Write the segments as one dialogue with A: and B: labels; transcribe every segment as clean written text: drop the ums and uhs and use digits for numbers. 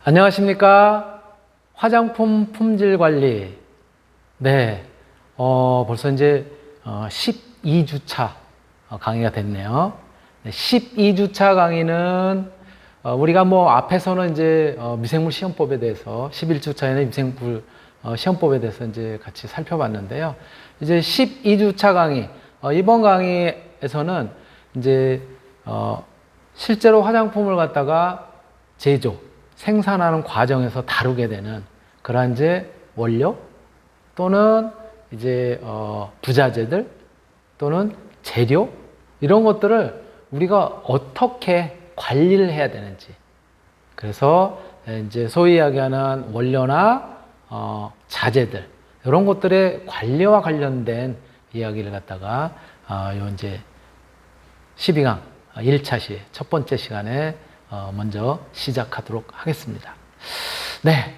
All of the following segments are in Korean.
A: 안녕하십니까? 화장품 품질 관리. 네. 벌써 이제 12주차 강의가 됐네요. 12주차 강의는 우리가 뭐 앞에서는 이제 미생물 시험법에 대해서 11주차에는 미생물 시험법에 대해서 이제 같이 살펴봤는데요. 이제 12주차 강의, 이번 강의에서는 이제 실제로 화장품을 갖다가 제조, 생산하는 과정에서 다루게 되는 그러한 이제 원료 또는 이제 부자재들 또는 재료 이런 것들을 우리가 어떻게 관리를 해야 되는지, 그래서 이제 소위 이야기하는 원료나 자재들 이런 것들의 관리와 관련된 이야기를 갖다가 요 이제 12강 1차 시 첫 번째 시간에 먼저 시작하도록 하겠습니다. 네.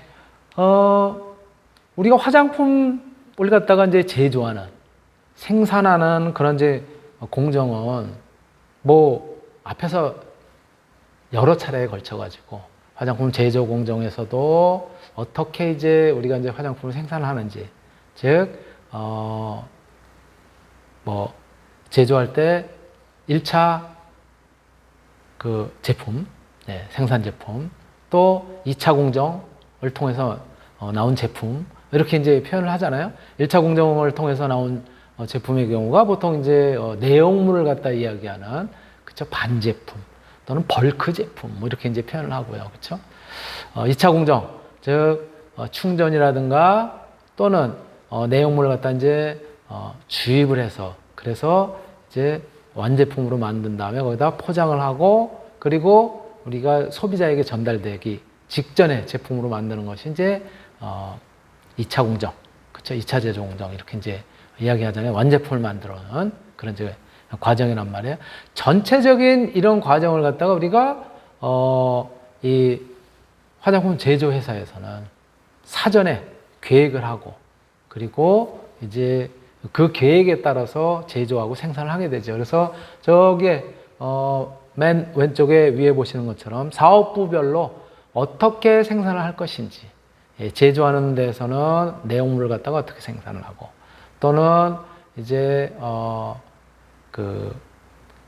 A: 우리가 화장품을 갖다가 이제 제조하는, 생산하는 그런 이제 공정은 뭐 앞에서 여러 차례에 걸쳐가지고 화장품 제조 공정에서도 어떻게 이제 우리가 이제 화장품을 생산하는지, 즉, 뭐 제조할 때 1차 그 제품, 네, 생산 제품, 또 2차 공정을 통해서 나온 제품, 이렇게 이제 표현을 하잖아요. 1차 공정을 통해서 나온 제품의 경우가 보통 이제 내용물을 갖다 이야기하는, 그쵸, 반제품 또는 벌크 제품, 뭐 이렇게 이제 표현을 하고요. 그쵸? 2차 공정, 즉, 충전이라든가 또는 내용물을 갖다 이제 주입을 해서, 그래서 이제 완제품으로 만든 다음에 거기다 포장을 하고, 그리고 우리가 소비자에게 전달되기 직전에 제품으로 만드는 것이 이제 2차 공정, 그렇죠? 2차 제조 공정 이렇게 이제 이야기하잖아요. 완제품을 만들어는 그런 이제 과정이란 말이에요. 전체적인 이런 과정을 갖다가 우리가 이 화장품 제조 회사에서는 사전에 계획을 하고, 그리고 이제 그 계획에 따라서 제조하고 생산을 하게 되죠. 그래서 저기에 맨 왼쪽에 위에 보시는 것처럼 사업부별로 어떻게 생산을 할 것인지, 제조하는 데서는 내용물을 갖다가 어떻게 생산을 하고, 또는 이제 그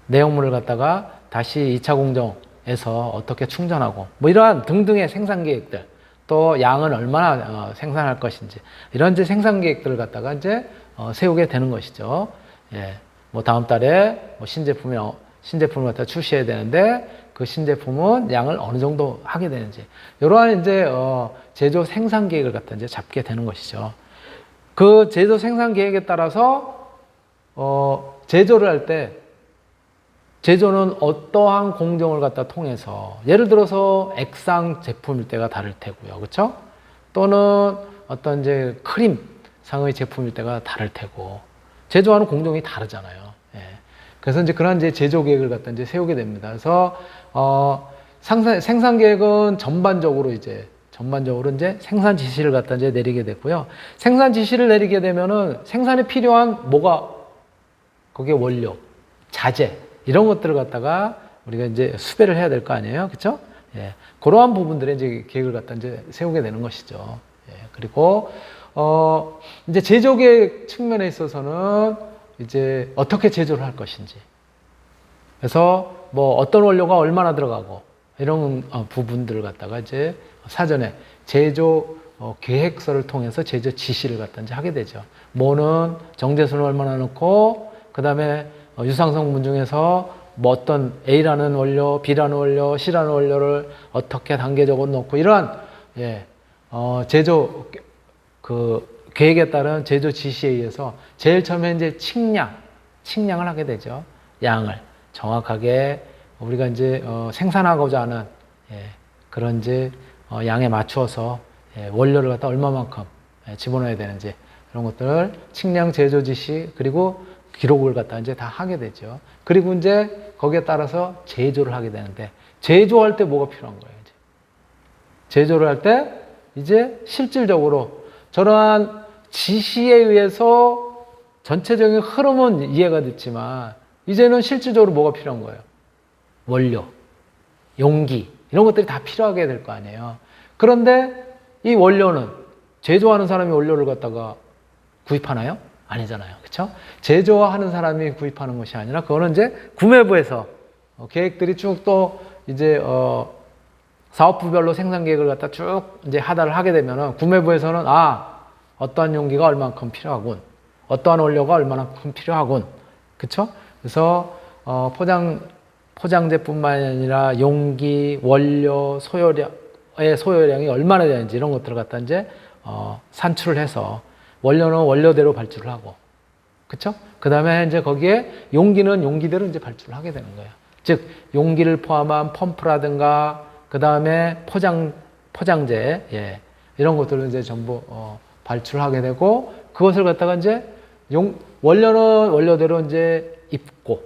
A: 내용물을 갖다가 다시 2차 공정에서 어떻게 충전하고, 뭐 이러한 등등의 생산 계획들, 또 양은 얼마나 생산할 것인지, 이런 이제 생산 계획들을 갖다가 이제 세우게 되는 것이죠. 예. 뭐 다음 달에 뭐 신제품을 갖다 출시해야 되는데 그 신제품은 양을 어느 정도 하게 되는지, 이러한 이제 제조 생산 계획을 갖다 이제 잡게 되는 것이죠. 그 제조 생산 계획에 따라서 제조를 할 때, 제조는 어떠한 공정을 갖다 통해서, 예를 들어서 액상 제품일 때가 다를 테고요. 그렇죠? 또는 어떤 이제 크림 상의 제품일 때가 다를 테고, 제조하는 공정이 다르잖아요. 예. 그래서 이제 그런 이제 제조 계획을 갖다 이제 세우게 됩니다. 그래서 생산 계획은 전반적으로 이제 생산 지시를 갖다 이제 내리게 됐고요. 생산 지시를 내리게 되면은 생산에 필요한 뭐가, 거기에 원료, 자재 이런 것들을 갖다가 우리가 이제 수배를 해야 될 거 아니에요, 그렇죠? 예. 그러한 부분들에 이제 계획을 갖다 이제 세우게 되는 것이죠. 예. 그리고 이제 제조 계획 측면에 있어서는 이제 어떻게 제조를 할 것인지, 그래서 뭐 어떤 원료가 얼마나 들어가고 이런 부분들을 갖다가 이제 사전에 제조 계획서를 통해서 제조 지시를 갖다 이제 하게 되죠. 뭐는 정제수는 얼마나 넣고, 그 다음에 유상성분 중에서 뭐 어떤 A라는 원료, B라는 원료, C라는 원료를 어떻게 단계적으로 넣고, 이러한 제조 그 계획에 따른 제조 지시에 의해서 제일 처음에 이제 측량을 하게 되죠. 양을 정확하게 우리가 이제 생산하고자 하는 그런 이제 양에 맞추어서 원료를 갖다 얼마만큼 집어넣어야 되는지, 이런 것들을 측량, 제조 지시, 그리고 기록을 갖다 이제 다 하게 되죠. 그리고 이제 거기에 따라서 제조를 하게 되는데, 제조할 때 뭐가 필요한 거예요? 이제 제조를 할 때 이제 실질적으로 저러한 지시에 의해서 전체적인 흐름은 이해가 됐지만, 이제는 실질적으로 뭐가 필요한 거예요? 원료, 용기, 이런 것들이 다 필요하게 될 거 아니에요. 그런데 이 원료는 제조하는 사람이 원료를 갖다가 구입하나요? 아니잖아요. 그렇죠? 제조하는 사람이 구입하는 것이 아니라 그거는 이제 구매부에서 계획들이 쭉 또 이제 사업부별로 생산 계획을 갖다 쭉 이제 하다를 하게 되면은 구매부에서는 어떠한 용기가 얼만큼 필요하군, 어떠한 원료가 얼마만큼 필요하군, 그렇죠? 그래서 포장재뿐만 아니라 용기, 원료, 소요량이 얼마나 되는지 이런 것들을 갖다 이제 산출을 해서 원료는 원료대로 발주를 하고, 그렇죠? 그 다음에 이제 거기에 용기는 용기대로 이제 발주를 하게 되는 거예요. 즉 용기를 포함한 펌프라든가 그 다음에 포장재, 이런 것들을 이제 전부 발주를 하게 되고, 그것을 갖다가 이제 원료는 원료대로 이제 입고,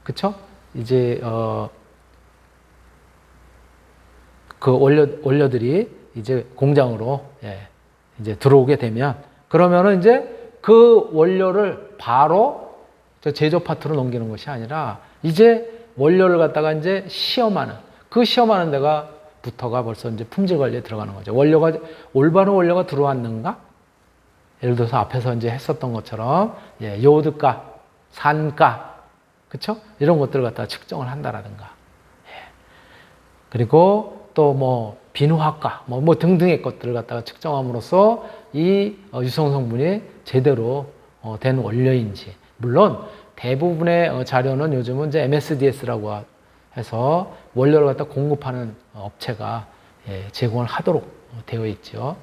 A: 그쵸? 이제 그 원료들이 이제 공장으로 이제 들어오게 되면, 그러면은 이제 그 원료를 바로 저 제조 파트로 넘기는 것이 아니라 이제 원료를 갖다가 이제 시험하는 데가 부터가 벌써 이제 품질 관리에 들어가는 거죠. 올바른 원료가 들어왔는가? 예를 들어서 앞에서 이제 했었던 것처럼, 요드가, 산가, 그쵸? 이런 것들을 갖다가 측정을 한다라든가. 그리고 또 뭐, 비누학과, 뭐 등등의 것들을 갖다가 측정함으로써 이 유성 성분이 제대로 된 원료인지. 물론 대부분의 자료는 요즘은 이제 MSDS라고 해서 원료를 갖다 공급하는 업체가 제공을 하도록 되어 있죠.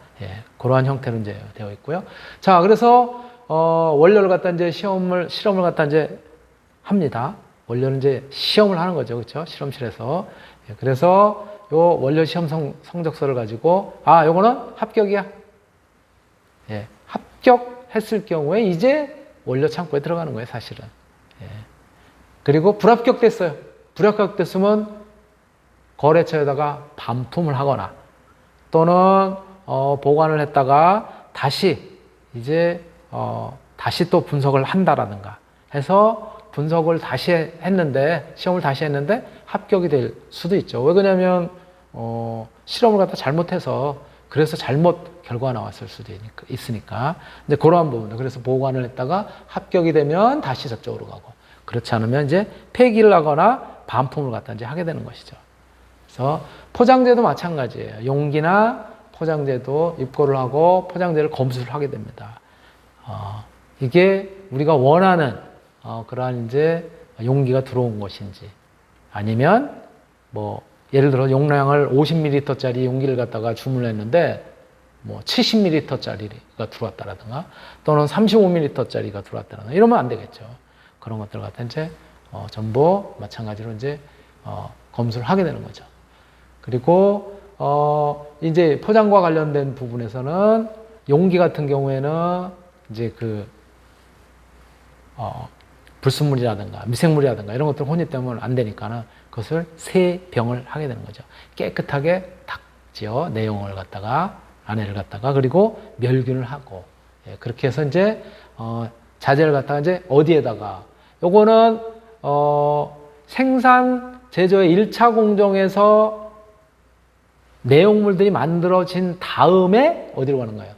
A: 그러한 형태로 이제 되어 있고요. 자, 그래서 원료를 갖다 이제 실험을 갖다 이제 합니다. 원료는 이제 시험을 하는 거죠, 그렇죠? 실험실에서. 그래서 요 원료 시험 성적서를 가지고 요거는 합격이야. 합격했을 경우에 이제 원료 창고에 들어가는 거예요, 사실은. 그리고 불합격됐어요. 불합격됐으면 거래처에다가 반품을 하거나 또는 보관을 했다가 다시 이제 다시 또 분석을 한다라든가 해서 분석을 다시 했는데, 시험을 다시 했는데 합격이 될 수도 있죠. 왜 그러냐면 실험을 갖다 잘못해서 그래서 잘못 결과가 나왔을 수도 있으니까. 이제 그러한 부분들. 그래서 보관을 했다가 합격이 되면 다시 저쪽으로 가고, 그렇지 않으면 이제 폐기를 하거나 반품을 갖다 이제 하게 되는 것이죠. 그래서 포장재도 마찬가지예요. 용기나 포장재도 입고를 하고 포장재를 검수를 하게 됩니다. 이게 우리가 원하는 그러한 이제 용기가 들어온 것인지, 아니면 뭐 예를 들어 용량을 50ml짜리 용기를 갖다가 주문했는데 뭐 70ml짜리가 들어왔다라든가 또는 35ml짜리가 들어왔다라든가 이러면 안 되겠죠. 그런 것들 같은 이제 전부 마찬가지로 이제 검수를 하게 되는 거죠. 그리고 이제 포장과 관련된 부분에서는 용기 같은 경우에는 이제 그 불순물이라든가 미생물이라든가 이런 것들 혼입되면 안 되니까는 그것을 세병을 하게 되는 거죠. 깨끗하게 닦지요. 내용을 갖다가 안에를 갖다가, 그리고 멸균을 하고, 그렇게 해서 이제 자재를 갖다가 이제 어디에다가, 요거는 생산 제조의 1차 공정에서 내용물들이 만들어진 다음에 어디로 가는 거예요?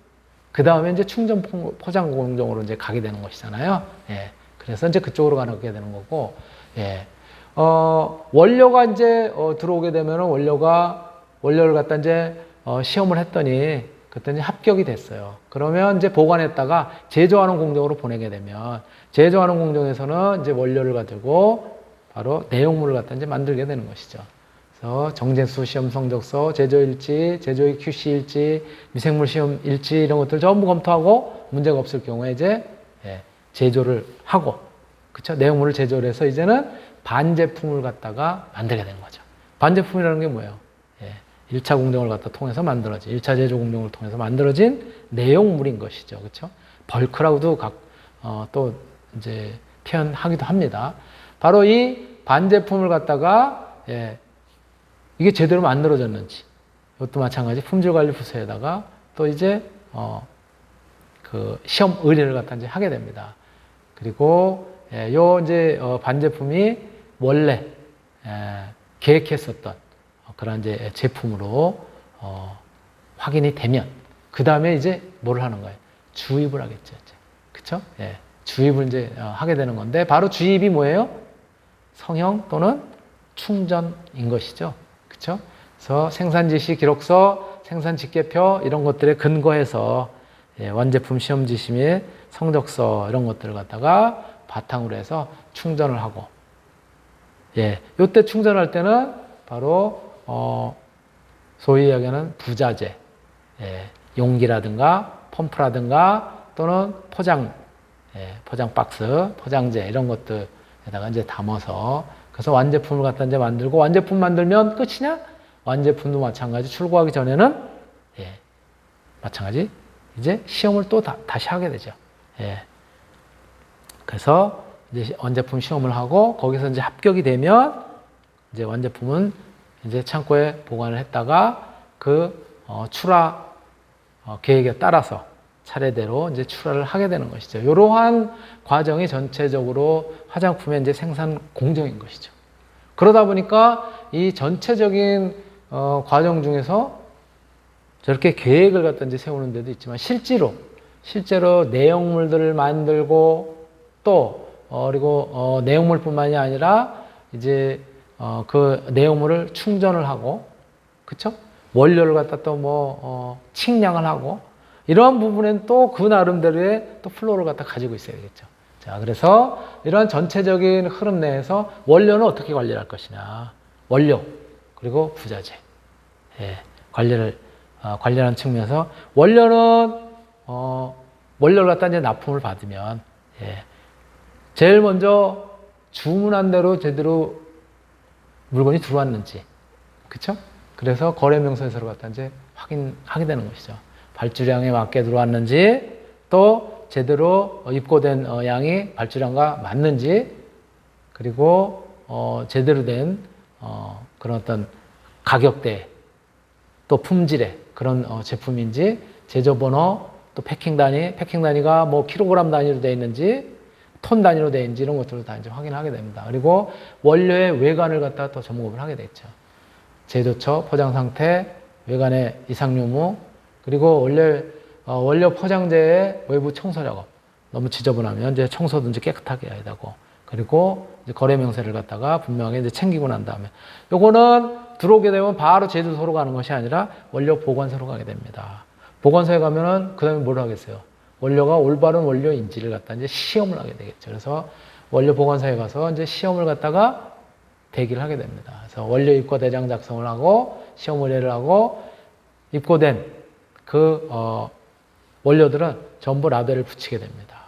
A: 그 다음에 이제 충전 포장 공정으로 이제 가게 되는 것이잖아요. 그래서 이제 그쪽으로 가게 되는 거고, 원료가 이제 들어오게 되면은 원료를 갖다 이제 시험을 했더니 그때 이제 합격이 됐어요. 그러면 이제 보관했다가 제조하는 공정으로 보내게 되면, 제조하는 공정에서는 이제 원료를 가지고 바로 내용물을 갖다 이제 만들게 되는 것이죠. 그래서 정제수 시험 성적서, 제조일지, 제조의 QC일지, 미생물 시험 일지 이런 것들 전부 검토하고 문제가 없을 경우에 이제 제조를 하고, 그쵸? 내용물을 제조를 해서 이제는 반제품을 갖다가 만들게 되는 거죠. 반제품이라는 게 뭐예요? 1차 공정을 갖다 통해서 만들어진, 1차 제조 공정을 통해서 만들어진 내용물인 것이죠. 그쵸? 벌크라고도 또 이제 표현하기도 합니다. 바로 이 반제품을 갖다가 이게 제대로 만들어졌는지, 이것도 마찬가지 품질관리부서에다가 또 이제 그 시험 의뢰를 갖다 이제 하게 됩니다. 그리고 요 이제 반제품이 원래 계획했었던 그런 이제 제품으로 확인이 되면 그 다음에 이제 뭘 하는 거예요? 주입을 하겠죠. 이제. 그쵸? 예. 주입을 이제 하게 되는 건데 바로 주입이 뭐예요? 성형 또는 충전인 것이죠. 그쵸? 그래서 생산지시 기록서, 생산집계표 이런 것들에 근거해서 예, 완제품 시험지시 및 성적서 이런 것들을 갖다가 바탕으로 해서 충전을 하고 예, 요때 충전할 때는 바로 소위 이야기하는 부자재 예, 용기라든가 펌프라든가 또는 포장 예, 포장 박스, 포장재 이런 것들에다가 이제 담아서 그래서 완제품을 갖다 이제 만들고 완제품 만들면 끝이냐? 완제품도 마찬가지 출고하기 전에는 예, 마찬가지 이제 시험을 또 다시 하게 되죠. 예. 그래서 이제 완제품 시험을 하고 거기서 이제 합격이 되면 이제 완제품은 이제 창고에 보관을 했다가 그 출하 계획에 따라서 차례대로 이제 출하를 하게 되는 것이죠. 이러한 과정이 전체적으로 화장품의 이제 생산 공정인 것이죠. 그러다 보니까 이 전체적인 과정 중에서 저렇게 계획을 갖다 이제 세우는 데도 있지만 실제로 내용물들을 만들고 또 그리고 내용물뿐만이 아니라 이제 그 내용물을 충전을 하고 그쵸? 원료를 갖다 또 뭐 측량을 하고 이러한 부분엔 또 그 나름대로의 또 플로우를 갖다 가지고 있어야 되겠죠. 자, 그래서 이러한 전체적인 흐름 내에서 원료는 어떻게 관리를 할 것이냐. 원료, 그리고 부자재. 예, 관리하는 측면에서 원료는, 원료를 갖다 이제 납품을 받으면, 예, 제일 먼저 주문한 대로 제대로 물건이 들어왔는지. 그쵸? 그래서 거래명세서를 갖다 이제 확인하게 되는 것이죠. 발주량에 맞게 들어왔는지 또 제대로 입고된 양이 발주량과 맞는지 그리고 제대로 된 그런 어떤 가격대 또 품질의 그런 제품인지 제조번호 또 패킹 단위가 뭐 킬로그램 단위로 되어 있는지 톤 단위로 되어 있는지 이런 것들을 다 이제 확인하게 됩니다. 그리고 원료의 외관을 갖다 또 점검을 하게 되죠. 제조처, 포장 상태, 외관의 이상 유무 그리고 원료 포장재의 외부 청소 작업. 너무 지저분하면 이제 청소든지 깨끗하게 해야 되고. 그리고 이제 거래 명세를 갖다가 분명하게 이제 챙기고 난 다음에. 요거는 들어오게 되면 바로 제조소로 가는 것이 아니라 원료 보관소로 가게 됩니다. 보관소에 가면은 그 다음에 뭘 하겠어요? 원료가 올바른 원료인지를 갖다 이제 시험을 하게 되겠죠. 그래서 원료 보관소에 가서 이제 시험을 갖다가 대기를 하게 됩니다. 그래서 원료 입고 대장 작성을 하고 시험 의뢰를 하고 입고된 그 원료들은 전부 라벨을 붙이게 됩니다.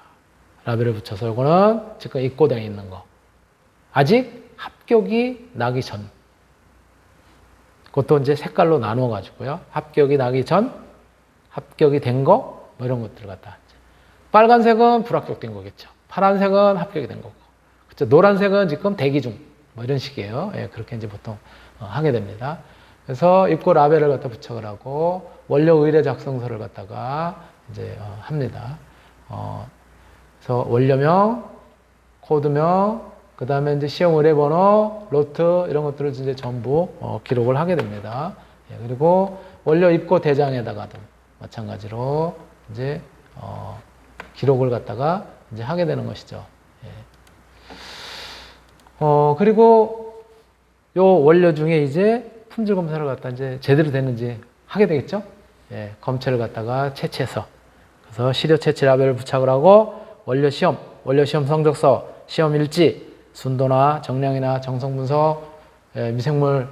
A: 라벨을 붙여서 이거는 지금 입고되어 있는 거. 아직 합격이 나기 전. 그것도 이제 색깔로 나누어 가지고요. 합격이 나기 전, 합격이 된 거, 뭐 이런 것들을 갖다. 빨간색은 불합격된 거겠죠. 파란색은 합격이 된 거고. 그렇죠? 노란색은 지금 대기 중. 뭐 이런 식이에요. 예, 그렇게 이제 보통 하게 됩니다. 그래서 입고 라벨을 갖다 부착을 하고 원료 의뢰 작성서를 갖다가 이제 합니다. 그래서 원료명, 코드명, 그 다음에 이제 시험 의뢰 번호, 로트 이런 것들을 이제 전부 기록을 하게 됩니다. 예, 그리고 원료 입고 대장에다가도 마찬가지로 이제 기록을 갖다가 이제 하게 되는 것이죠. 예. 그리고 요 원료 중에 이제 품질 검사를 갖다 이제 제대로 됐는지 하게 되겠죠? 예, 검체를 갖다가 채취해서 그래서 시료 채취 라벨을 부착을 하고 원료 시험 성적서, 시험 일지, 순도나 정량이나 정성 분석, 예, 미생물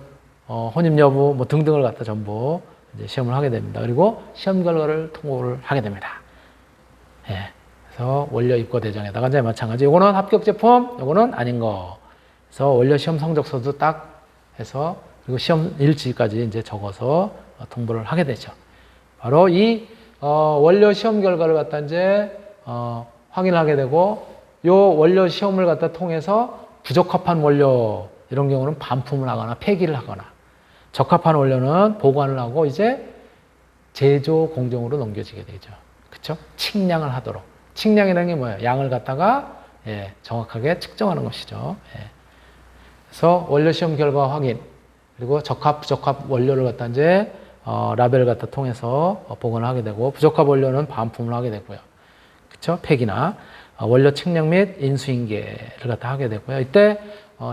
A: 혼입 여부 뭐 등등을 갖다 전부 이제 시험을 하게 됩니다. 그리고 시험 결과를 통보를 하게 됩니다. 예, 그래서 원료 입고 대장에다가 이제 마찬가지. 이거는 합격 제품, 이거는 아닌 거. 그래서 원료 시험 성적서도 딱 해서 그리고 시험 일지까지 이제 적어서 통보를 하게 되죠. 바로 이 원료 시험 결과를 갖다 이제 확인하게 되고 요 원료 시험을 갖다 통해서 부적합한 원료 이런 경우는 반품을 하거나 폐기를 하거나 적합한 원료는 보관을 하고 이제 제조 공정으로 넘겨지게 되죠. 그렇죠? 측량을 하도록. 측량이라는 게 뭐예요? 양을 갖다가 예, 정확하게 측정하는 것이죠. 예. 그래서 원료 시험 결과 확인 그리고 적합 부적합 원료를 갖다 이제 라벨을 갖다 통해서 복원을 하게 되고, 부적합 원료는 반품을 하게 되고요. 그쵸? 폐기나 원료 측량 및 인수인계를 갖다 하게 되고요. 이때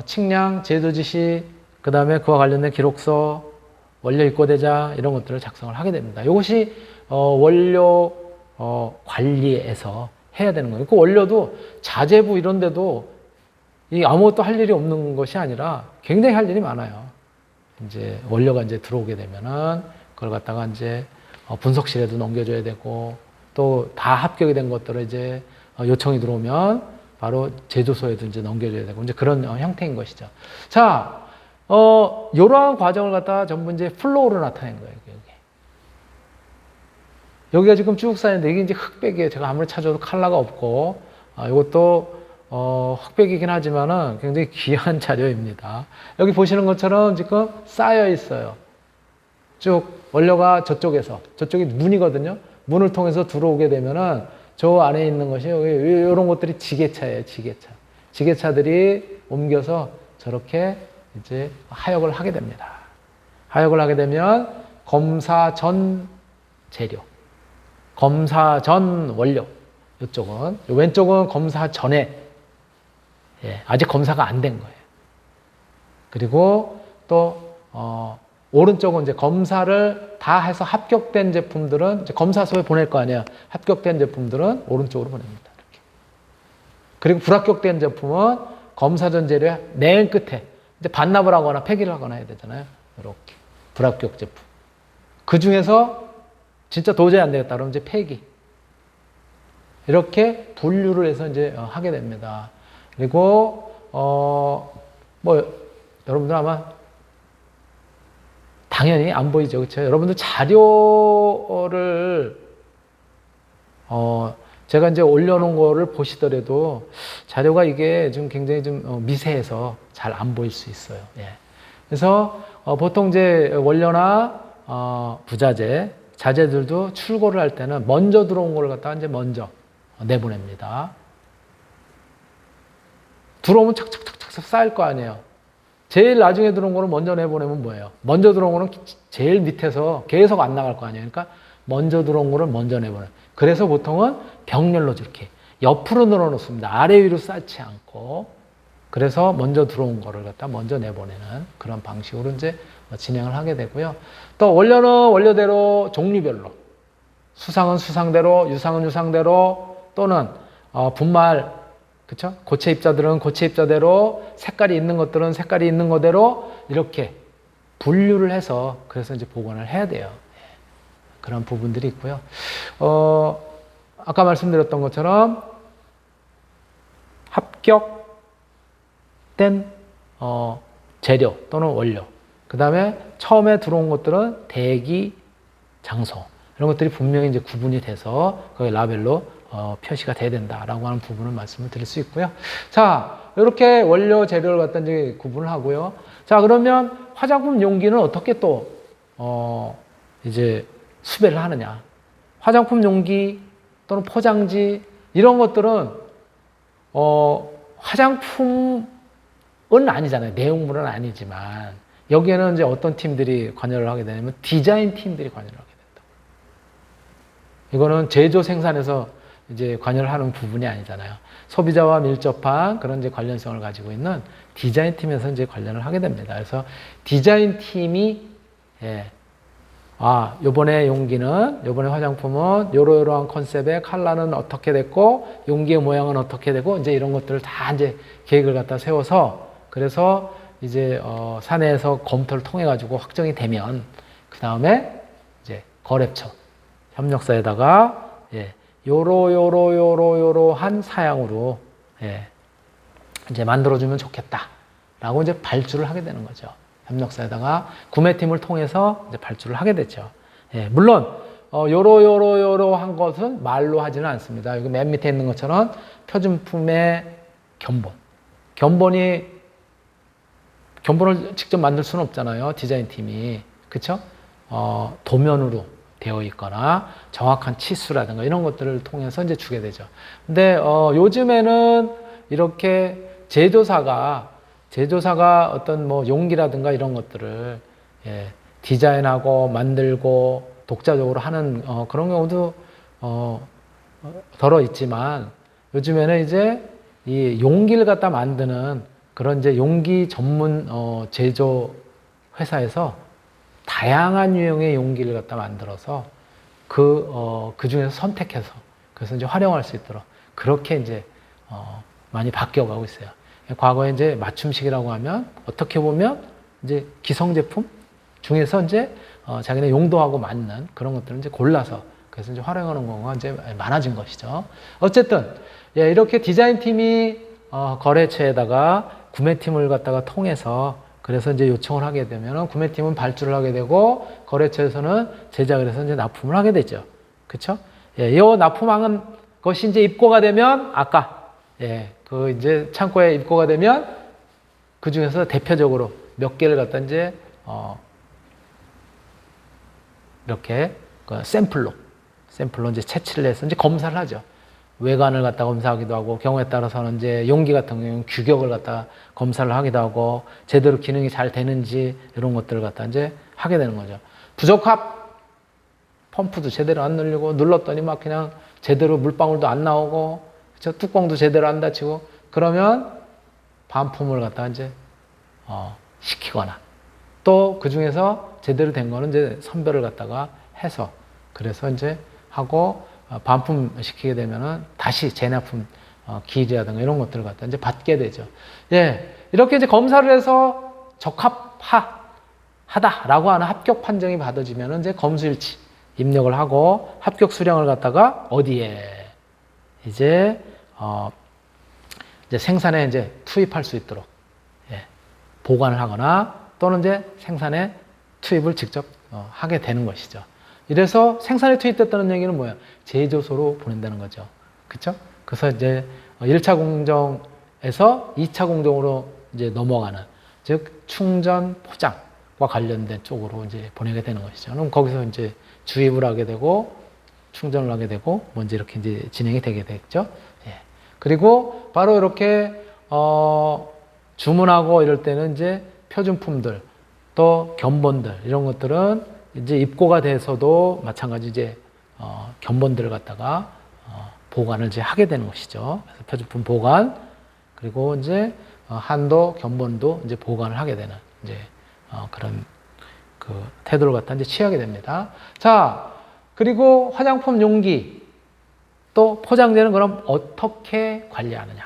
A: 측량, 제조 지시, 그 다음에 그와 관련된 기록서, 원료 입고대장 이런 것들을 작성을 하게 됩니다. 이것이 원료 관리에서 해야 되는 거예요. 그 원료도 자재부 이런 데도 아무것도 할 일이 없는 것이 아니라 굉장히 할 일이 많아요. 이제 원료가 이제 들어오게 되면은 그걸 갖다가 이제 분석실에도 넘겨줘야 되고, 또 다 합격이 된 것들을 이제 요청이 들어오면 바로 제조소에도 이제 넘겨줘야 되고, 이제 그런 형태인 것이죠. 자, 이러한 과정을 갖다가 전부 이제 플로우로 나타낸 거예요. 여기가 지금 쭉 쌓였는데, 이게 이제 흑백이에요. 제가 아무리 찾아도 컬러가 없고, 이것도 흑백이긴 하지만은 굉장히 귀한 자료입니다. 여기 보시는 것처럼 지금 쌓여 있어요. 쭉 원료가 저쪽이 문이거든요. 문을 통해서 들어오게 되면은 저 안에 있는 것이 이런 것들이 지게차예요. 지게차들이 옮겨서 저렇게 이제 하역을 하게 됩니다. 하역을 하게 되면 검사 전 재료, 검사 전 원료, 이쪽은, 왼쪽은 검사 전에, 아직 검사가 안 된 거예요. 그리고 또 오른쪽은 이제 검사를 다 해서 합격된 제품들은 이제 검사소에 보낼 거 아니에요. 합격된 제품들은 오른쪽으로 보냅니다. 이렇게. 그리고 불합격된 제품은 검사 전 재료의 맨 끝에 이제 반납을 하거나 폐기를 하거나 해야 되잖아요. 이렇게 불합격 제품. 그 중에서 진짜 도저히 안 되겠다 그러면 이제 폐기. 이렇게 분류를 해서 이제 하게 됩니다. 그리고 여러분들 아마 당연히 안 보이죠, 그렇죠? 여러분들 자료를 제가 이제 올려놓은 거를 보시더라도 자료가 이게 좀 굉장히 좀 미세해서 잘 안 보일 수 있어요. 예. 그래서 보통 이제 원료나 부자재, 자재들도 출고를 할 때는 먼저 들어온 걸 갖다가 이제 먼저 내보냅니다. 들어오면 착착착착 쌓일 거 아니에요. 제일 나중에 들어온 거를 먼저 내보내면 뭐예요? 먼저 들어온 거는 제일 밑에서 계속 안 나갈 거 아니에요. 그러니까 먼저 들어온 거를 먼저 내보내요. 그래서 보통은 병렬로 이렇게 옆으로 늘어놓습니다. 아래 위로 쌓지 않고. 그래서 먼저 들어온 거를 갖다 먼저 내보내는 그런 방식으로 이제 진행을 하게 되고요. 또 원료는 원료대로 종류별로, 수상은 수상대로, 유상은 유상대로, 또는 분말, 그쵸? 고체 입자들은 고체 입자대로, 색깔이 있는 것들은 색깔이 있는 거대로 이렇게 분류를 해서 그래서 이제 보관을 해야 돼요. 그런 부분들이 있고요. 아까 말씀드렸던 것처럼 합격된 재료 또는 원료, 그 다음에 처음에 들어온 것들은 대기 장소, 이런 것들이 분명히 이제 구분이 돼서 거기 라벨로 표시가 돼야 된다라고 하는 부분을 말씀을 드릴 수 있고요. 자, 이렇게 원료 재료를 갖다 이제 구분을 하고요. 자, 그러면 화장품 용기는 어떻게 또 이제 수배를 하느냐? 화장품 용기 또는 포장지 이런 것들은 화장품은 아니잖아요. 내용물은 아니지만 여기에는 이제 어떤 팀들이 관여를 하게 되냐면 디자인 팀들이 관여를 하게 된다. 이거는 제조 생산에서 이제 관여를 하는 부분이 아니잖아요. 소비자와 밀접한 그런 이제 관련성을 가지고 있는 디자인 팀에서 이제 관련을 하게 됩니다. 그래서 디자인 팀이 요번에 용기는, 요번에 화장품은 요러요러한 컨셉의 컬러는 어떻게 됐고, 용기의 모양은 어떻게 되고, 이제 이런 것들을 다 이제 계획을 갖다 세워서, 그래서 이제, 사내에서 검토를 통해가지고 확정이 되면, 그 다음에 이제 거래처, 협력사에다가, 요러한 사양으로, 이제 만들어주면 좋겠다. 라고 이제 발주를 하게 되는 거죠. 협력사에다가 구매팀을 통해서 이제 발주를 하게 되죠. 물론 요러한 것은 말로 하지는 않습니다. 여기 맨 밑에 있는 것처럼 표준품의 견본을 직접 만들 수는 없잖아요. 디자인팀이. 그쵸? 도면으로 되어 있거나 정확한 치수라든가 이런 것들을 통해서 이제 주게 되죠. 근데 요즘에는 이렇게 제조사가 어떤 뭐 용기라든가 이런 것들을 디자인하고 만들고 독자적으로 하는 그런 경우도 덜어 있지만 요즘에는 이제 이 용기를 갖다 만드는 그런 이제 용기 전문 제조 회사에서 다양한 유형의 용기를 갖다 만들어서 그 중에서 선택해서 그래서 이제 활용할 수 있도록 그렇게 이제 많이 바뀌어가고 있어요. 과거에 이제 맞춤식이라고 하면 어떻게 보면 이제 기성 제품 중에서 이제 자기네 용도하고 맞는 그런 것들을 이제 골라서 그래서 이제 활용하는 경우가 이제 많아진 것이죠. 어쨌든 예, 이렇게 디자인 팀이 거래처에다가 구매팀을 갖다가 통해서 그래서 이제 요청을 하게 되면 구매팀은 발주를 하게 되고 거래처에서는 제작을 해서 이제 납품을 하게 되죠. 그렇죠? 예, 이 납품한 것이 이제 입고가 되면 아까 그 이제 창고에 입고가 되면 그 중에서 대표적으로 몇 개를 갖다 이제 이렇게 그 샘플로 이제 채취를 해서 이제 검사를 하죠. 외관을 갖다 검사하기도 하고 경우에 따라서는 이제 용기 같은 경우는 규격을 갖다 검사를 하기도 하고 제대로 기능이 잘 되는지 이런 것들을 갖다 이제 하게 되는 거죠. 부적합 펌프도 제대로 안 눌리고 눌렀더니 막 그냥 제대로 물방울도 안 나오고 그렇죠? 뚜껑도 제대로 안 닫히고 그러면 반품을 갖다 이제 시키거나 또 그 중에서 제대로 된 거는 이제 선별을 갖다가 해서 그래서 이제 하고 반품시키게 되면은 다시 재납품 기일이라든가 이런 것들을 갖다 이제 받게 되죠. 예. 이렇게 이제 검사를 해서 적합하다라고 하는 합격 판정이 받아지면은 이제 검수일치 입력을 하고 합격 수량을 갖다가 어디에 이제 생산에 이제 투입할 수 있도록 보관을 하거나 또는 이제 생산에 투입을 직접 하게 되는 것이죠. 이래서 생산에 투입됐다는 얘기는 뭐예요? 제조소로 보낸다는 거죠. 그렇죠? 그래서 이제 1차 공정에서 2차 공정으로 이제 넘어가는 즉 충전 포장과 관련된 쪽으로 이제 보내게 되는 것이죠. 그럼 거기서 이제 주입을 하게 되고 충전을 하게 되고 먼저 이렇게 이제 진행이 되게 되겠죠. 예. 그리고 바로 이렇게 주문하고 이럴 때는 이제 표준품들 또 견본들 이런 것들은 이제 입고가 돼서도 마찬가지 이제 견본들을 갖다가 보관을 이제 하게 되는 것이죠. 그래서 표준품 보관 그리고 이제 한도 견본도 이제 보관을 하게 되는 이제 그런 그 태도를 갖다 이제 취하게 됩니다. 자 그리고 화장품 용기 또 포장재는 그럼 어떻게 관리하느냐?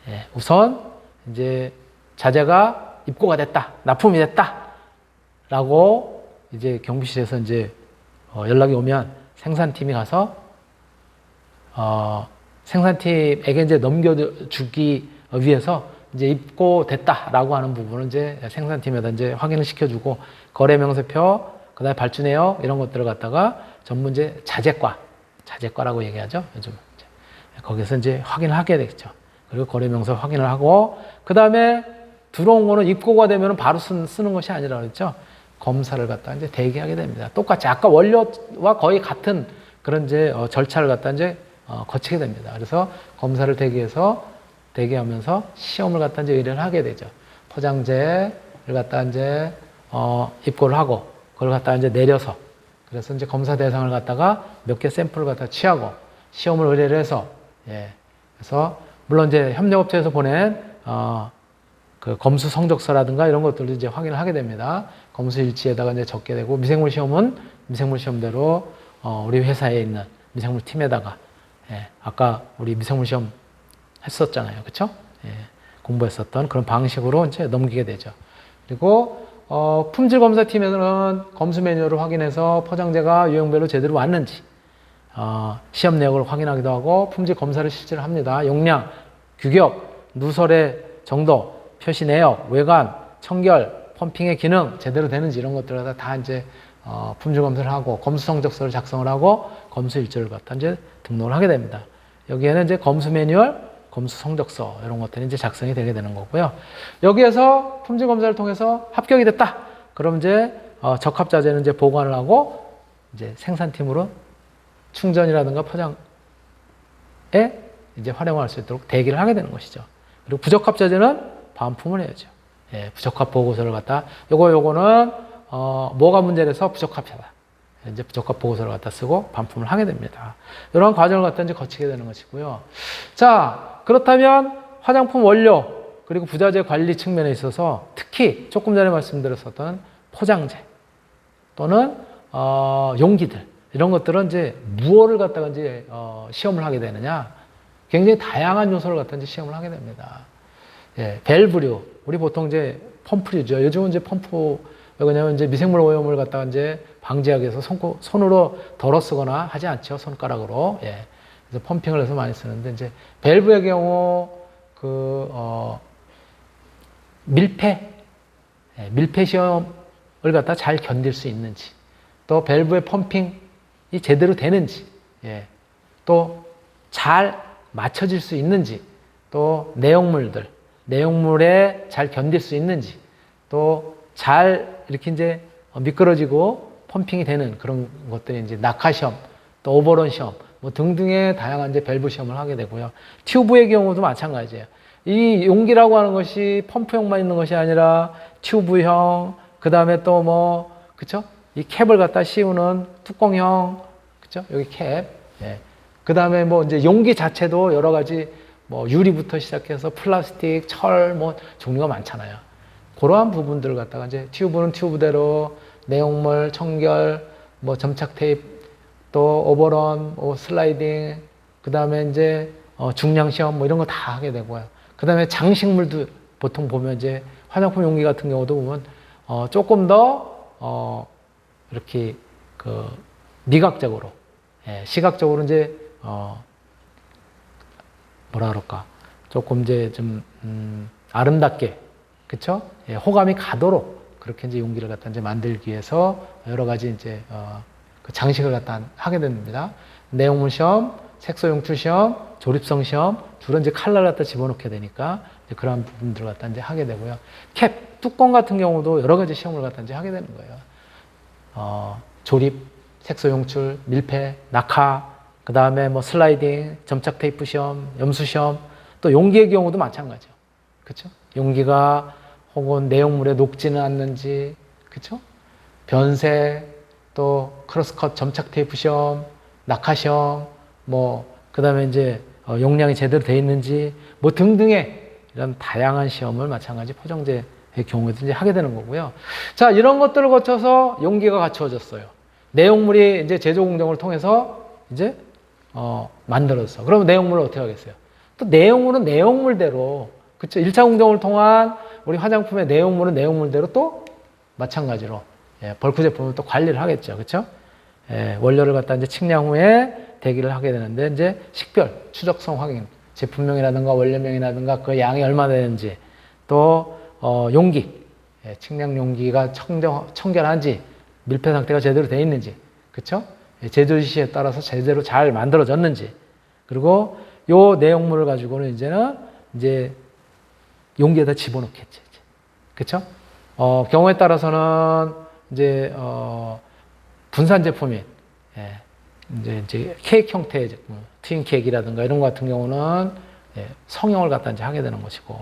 A: 예, 우선 이제 자재가 입고가 됐다, 납품이 됐다라고 이제 경비실에서 이제 연락이 오면 생산팀이 가서 생산팀에게 이제 넘겨주기 위해서 이제 입고됐다라고 하는 부분을 이제 생산팀에다 이제 확인을 시켜주고 거래명세표, 그다음에 발주 내역 이런 것들을 갖다가 전부 이제 자재과라고 얘기하죠. 요즘 거기서 이제 확인을 하게 되겠죠. 그리고 거래명세 확인을 하고 그다음에 들어온 거는 입고가 되면 바로 쓰는 것이 아니라 그랬죠. 검사를 갖다 이제 대기하게 됩니다. 똑같이 아까 원료와 거의 같은 그런 이제 절차를 갖다 이제 거치게 됩니다. 그래서 검사를 대기하면서 시험을 갖다 이제 의뢰를 하게 되죠. 포장재를 갖다 이제 입고를 하고 그걸 갖다 이제 내려서 그래서 이제 검사 대상을 갖다가 몇 개 샘플을 갖다 취하고 시험을 의뢰를 해서 그래서 물론 이제 협력업체에서 보낸 그 검수 성적서라든가 이런 것들도 이제 확인을 하게 됩니다. 검수 일지에다가 이제 적게 되고 미생물 시험은 미생물 시험대로 우리 회사에 있는 미생물 팀에다가 아까 우리 미생물 시험 했었잖아요, 그렇죠? 공부했었던 그런 방식으로 이제 넘기게 되죠. 그리고 품질 검사 팀에서는 검수 매뉴얼을 확인해서 포장재가 유형별로 제대로 왔는지 시험 내역을 확인하기도 하고 품질 검사를 실제로 합니다. 용량, 규격, 누설의 정도, 표시 내역, 외관, 청결, 펌핑의 기능 제대로 되는지 이런 것들을 다 이제 품질 검사를 하고 검수 성적서를 작성을 하고 검수 일지를 갖다 이제 등록을 하게 됩니다. 여기에는 이제 검수 매뉴얼, 검수 성적서 이런 것들이 이제 작성이 되게 되는 거고요. 여기에서 품질 검사를 통해서 합격이 됐다. 그럼 이제 적합자재는 이제 보관을 하고 이제 생산팀으로 충전이라든가 포장에 이제 활용할 수 있도록 대기를 하게 되는 것이죠. 그리고 부적합자재는 반품을 해야죠. 부적합 보고서를 갖다 요거는 뭐가 문제라서 부적합하다. 이제 부적합 보고서를 갖다 쓰고 반품을 하게 됩니다. 이런 과정을 갖다 이제 거치게 되는 것이고요. 자, 그렇다면 화장품 원료 그리고 부자재 관리 측면에 있어서 특히 조금 전에 말씀드렸었던 포장재 또는 용기들 이런 것들은 이제 무엇을 갖다가 이제 시험을 하게 되느냐? 굉장히 다양한 요소를 갖다 이제 시험을 하게 됩니다. 예, 밸브류 우리 보통 이제 펌프류죠. 요즘은 이제 펌프 왜냐면 이제 미생물 오염을 갖다가 이제 방지하기 위해서 손으로 덜어 쓰거나 하지 않죠. 손가락으로. 예. 그래서 펌핑을 해서 많이 쓰는데 이제 밸브의 경우 밀폐 시험을 갖다 잘 견딜 수 있는지 또 밸브의 펌핑이 제대로 되는지 예. 또 잘 맞춰질 수 있는지 또 내용물에 잘 견딜 수 있는지 또 잘 이렇게 이제 미끄러지고 펌핑이 되는 그런 것들이 이제 낙하 시험, 또 오버런 시험, 뭐 등등의 다양한 이제 밸브 시험을 하게 되고요. 튜브의 경우도 마찬가지예요. 이 용기라고 하는 것이 펌프형만 있는 것이 아니라 튜브형, 그 다음에 또 뭐, 그쵸? 이 캡을 갖다 씌우는 뚜껑형, 그쵸? 여기 캡. 예. 그 다음에 뭐 이제 용기 자체도 여러 가지 뭐 유리부터 시작해서 플라스틱, 철, 뭐 종류가 많잖아요. 그러한 부분들을 갖다가 이제 튜브는 튜브대로 내용물, 청결, 뭐 점착 테이프, 또 오버런, 슬라이딩, 그 다음에 이제 중량 시험 뭐 이런 거 다 하게 되고요. 그 다음에 장식물도 보통 보면 이제 화장품 용기 같은 경우도 보면 조금 더 이렇게 그 미각적으로, 예, 시각적으로 이제 뭐라 그럴까 조금 이제 좀 아름답게 그쵸? 예, 호감이 가도록 그렇게 이제 용기를 갖다 이제 만들기 위해서 여러 가지 이제 그 장식을 갖다 하게 됩니다. 내용물 시험, 색소 용출 시험, 조립성 시험, 주로 이제 칼날 갖다 집어넣게 되니까 이제 그런 부분들을 갖다 이제 하게 되고요. 캡, 뚜껑 같은 경우도 여러 가지 시험을 갖다 이제 하게 되는 거예요. 조립, 색소 용출, 밀폐, 낙하, 그 다음에 뭐 슬라이딩, 점착 테이프 시험, 염수 시험, 또 용기의 경우도 마찬가지죠. 그쵸? 용기가 혹은 내용물에 녹지는 않는지, 그쵸? 변색, 또 크로스컷 점착 테이프 시험, 낙하 시험, 뭐, 그 다음에 이제 용량이 제대로 되어 있는지, 뭐 등등의 이런 다양한 시험을 마찬가지 포장재의 경우에도 이제 하게 되는 거고요. 자, 이런 것들을 거쳐서 용기가 갖추어졌어요. 내용물이 이제 제조 공정을 통해서 이제 만들어졌어. 그러면 내용물을 어떻게 하겠어요? 또 내용물은 내용물대로, 그쵸? 1차 공정을 통한 우리 화장품의 내용물은 내용물대로 또 마찬가지로, 예, 벌크 제품은 또 관리를 하겠죠. 그쵸? 예, 원료를 갖다 이제 측량 후에 대기를 하게 되는데, 이제 식별, 추적성 확인, 제품명이라든가 원료명이라든가 그 양이 얼마나 되는지, 또, 용기, 예, 측량 용기가 청결한지, 밀폐 상태가 제대로 되어 있는지, 그쵸? 예, 제조 지시에 따라서 제대로 잘 만들어졌는지, 그리고 요 내용물을 가지고는 이제 용기에다 집어넣겠지. 그쵸? 경우에 따라서는 이제, 분산 제품인, 예, 이제 케이크 형태의 제품, 트윈 케이크라든가 이런 것 같은 경우는, 예, 성형을 갖다 이제 하게 되는 것이고,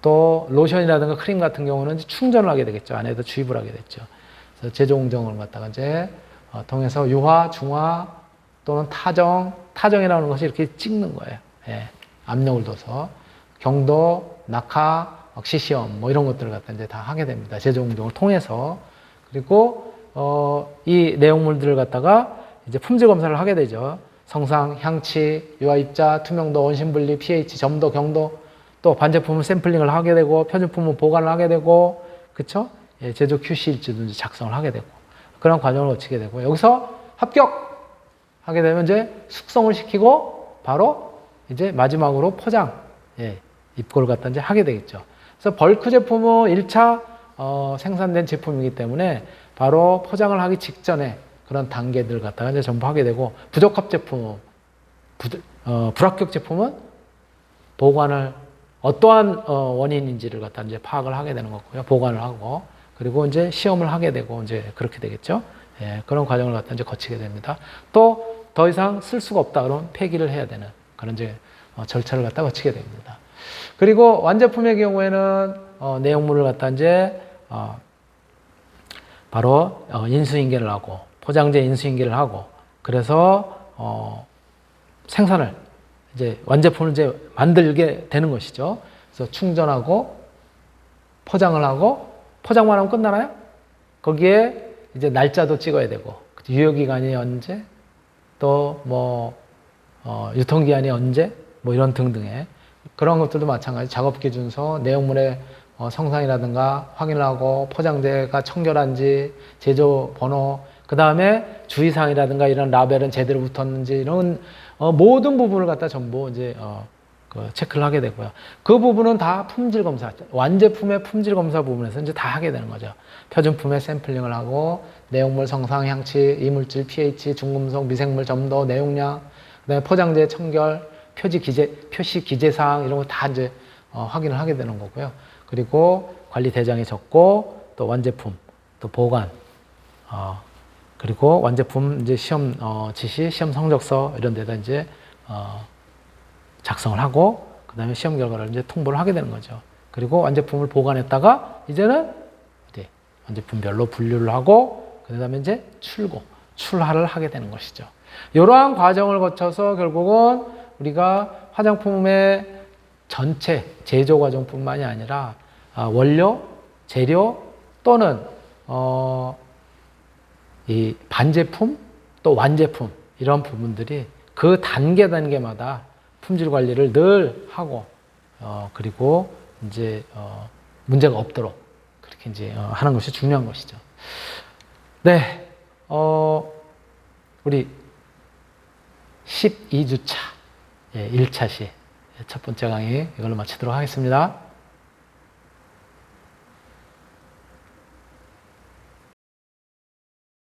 A: 또 로션이라든가 크림 같은 경우는 이제 충전을 하게 되겠죠. 안에다 주입을 하게 됐죠. 그래서 제조 공정을 갖다가 이제 통해서 유화, 중화 또는 타정이라는 것이 이렇게 찍는 거예요. 예, 압력을 둬서 경도, 낙하, 시시험 뭐 이런 것들을 갖다 이제 다 하게 됩니다. 제조 공정을 통해서. 그리고 이 내용물들을 갖다가 이제 품질 검사를 하게 되죠. 성상, 향치, 유화 입자, 투명도, 원심 분리, pH, 점도, 경도, 또 반제품은 샘플링을 하게 되고 표준품은 보관을 하게 되고, 그쵸? 예, 제조 QC 일지도 이제 작성을 하게 되고 그런 과정을 거치게 되고, 여기서 합격하게 되면 이제 숙성을 시키고 바로 이제 마지막으로 포장, 예, 입고를 갖다 이제 하게 되겠죠. 그래서 벌크 제품은 1차 생산된 제품이기 때문에 바로 포장을 하기 직전에 그런 단계들을 갖다가 이제 전부 하게 되고, 부적합 제품, 불합격 제품은 보관을 어떠한 원인인지를 갖다 이제 파악을 하게 되는 거고요. 보관을 하고, 그리고 이제 시험을 하게 되고 이제 그렇게 되겠죠. 예, 그런 과정을 갖다 이제 거치게 됩니다. 또 더 이상 쓸 수가 없다 그러면 폐기를 해야 되는 그런 이제 절차를 갖다 거치게 됩니다. 그리고 완제품의 경우에는 내용물을 갖다 이제 바로 인수인계를 하고 포장재 인수인계를 하고 그래서 생산을 이제 완제품을 이제 만들게 되는 것이죠. 그래서 충전하고 포장을 하고 포장만 하면 끝나나요? 거기에 이제 날짜도 찍어야 되고 유효기간이 언제 또 뭐 유통기한이 언제 뭐 이런 등등의 그런 것들도 마찬가지 작업기준서 내용물의 성상이라든가 확인을 하고 포장재가 청결한지 제조 번호 그 다음에 주의사항이라든가 이런 라벨은 제대로 붙었는지 이런 모든 부분을 갖다 전부 이제 그 체크를 하게 되고요. 그 부분은 다 품질 검사, 완제품의 품질 검사 부분에서 이제 다 하게 되는 거죠. 표준품의 샘플링을 하고 내용물 성상, 향치, 이물질, pH, 중금속, 미생물 점도, 내용량, 그다음에 포장재 청결, 표시 기재 사항 이런 거 다 이제 확인을 하게 되는 거고요. 그리고 관리 대장에 적고 또 완제품, 또 보관, 그리고 완제품 이제 시험 지시, 시험 성적서 이런 데다 이제 작성을 하고 그다음에 시험 결과를 이제 통보를 하게 되는 거죠. 그리고 완제품을 보관했다가 이제는 완제품별로 분류를 하고 그다음에 이제 출하를 하게 되는 것이죠. 이러한 과정을 거쳐서 결국은 우리가 화장품의 전체 제조 과정뿐만이 아니라 원료, 재료 또는 이 반제품 또 완제품 이런 부분들이 그 단계마다 품질 관리를 늘 하고 그리고 이제 문제가 없도록 그렇게 이제 하는 것이 중요한 것이죠. 네, 우리 12주차 1차 시 첫 번째 강의 이걸로 마치도록 하겠습니다.